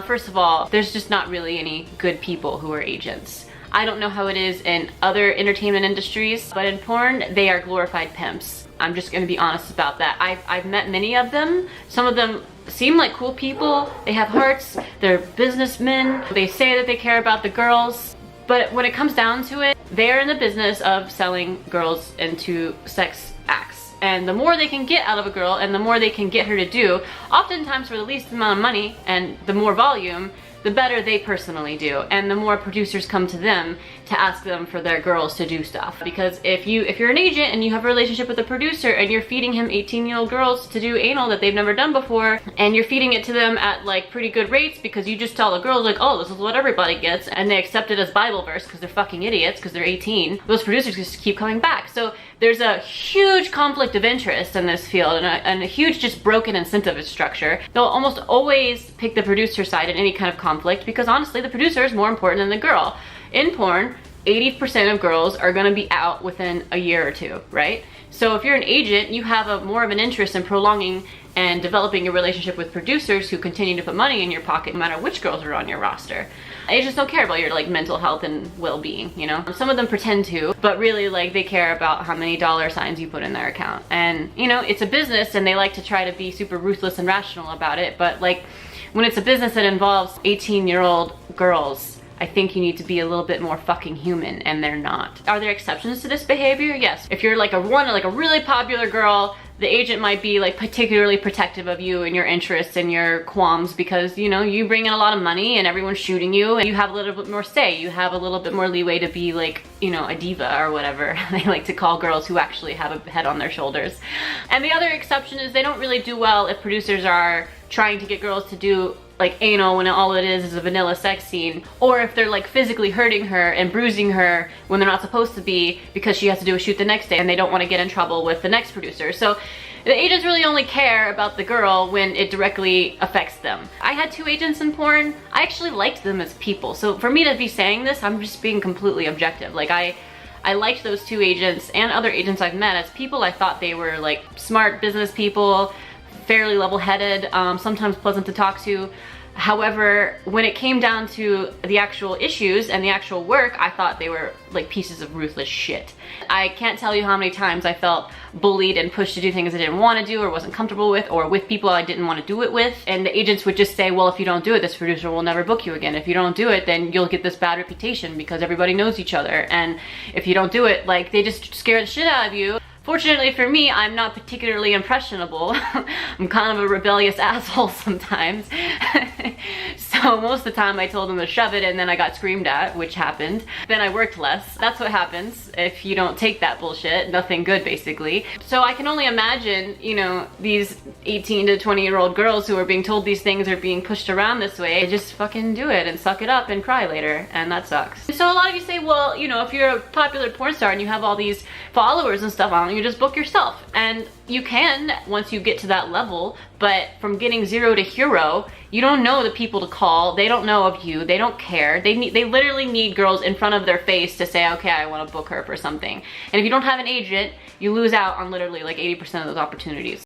First of all, there's just not really any good people who are agents. I don't know how it is in other entertainment industries, but in porn, they are glorified pimps. I'm just gonna be honest about that. I've met many of them. Some of them seem like cool people. They have hearts, they're businessmen. They say that they care about the girls, but when it comes down to it, they're in the business of selling girls into sex acts. And the more they can get out of a girl and the more they can get her to do, oftentimes for the least amount of money and the more volume, the better they personally do, and the more producers come to them to ask them for their girls to do stuff. Because if you're an agent and you have a relationship with a producer and you're feeding him 18-year-old girls to do anal that they've never done before, and you're feeding it to them at like pretty good rates because you just tell the girls like, oh, this is what everybody gets, and they accept it as Bible verse because they're fucking idiots because they're 18, those producers just keep coming back. So there's a huge conflict of interest in this field and a huge just broken incentive structure. They'll almost always pick the producer side in any kind of conflict because honestly the producer is more important than the girl. In porn, 80% of girls are gonna be out within a year or two, right? So if you're an agent, you have more of an interest in prolonging and developing a relationship with producers who continue to put money in your pocket no matter which girls are on your roster. Agents don't care about your like mental health and well-being, you know? Some of them pretend to, but really like they care about how many dollar signs you put in their account. And you know, it's a business and they like to try to be super ruthless and rational about it, but like when it's a business that involves 18-year-old girls, I think you need to be a little bit more fucking human, and they're not. Are there exceptions to this behavior? Yes. If you're like a really popular girl, the agent might be like particularly protective of you and your interests and your qualms because, you know, you bring in a lot of money and everyone's shooting you and you have a little bit more say. You have a little bit more leeway to be like, you know, a diva or whatever they like to call girls who actually have a head on their shoulders. And the other exception is they don't really do well if producers are trying to get girls to do like anal when all it is a vanilla sex scene, or if they're like physically hurting her and bruising her when they're not supposed to be because she has to do a shoot the next day and they don't want to get in trouble with the next producer. So the agents really only care about the girl when it directly affects them. I had 2 agents in porn. I actually liked them as people. So for me to be saying this, I'm just being completely objective. Like I liked those 2 agents and other agents I've met as people. I thought they were like smart business people, fairly level-headed, sometimes pleasant to talk to. However, when it came down to the actual issues and the actual work, I thought they were like pieces of ruthless shit. I can't tell you how many times I felt bullied and pushed to do things I didn't want to do or wasn't comfortable with, or with people I didn't want to do it with. And the agents would just say, well, if you don't do it, this producer will never book you again. If you don't do it, then you'll get this bad reputation because everybody knows each other. And if you don't do it, like they just scare the shit out of you. Fortunately for me, I'm not particularly impressionable. I'm kind of a rebellious asshole sometimes. So most of the time I told them to shove it and then I got screamed at, which happened. Then I worked less. That's what happens if you don't take that bullshit. Nothing good, basically. So I can only imagine, you know, these 18 to 20-year-old girls who are being told these things are being pushed around this way. Just fucking do it and suck it up and cry later, and that sucks. So a lot of you say, well, you know, if you're a popular porn star and you have all these followers and stuff, why don't you just book yourself? And you can once you get to that level, but from getting 0 to hero, you don't know the people to call. They don't know of you. They don't care. They literally need girls in front of their face to say, okay, I want to book her for something. And if you don't have an agent, you lose out on literally like 80% of those opportunities.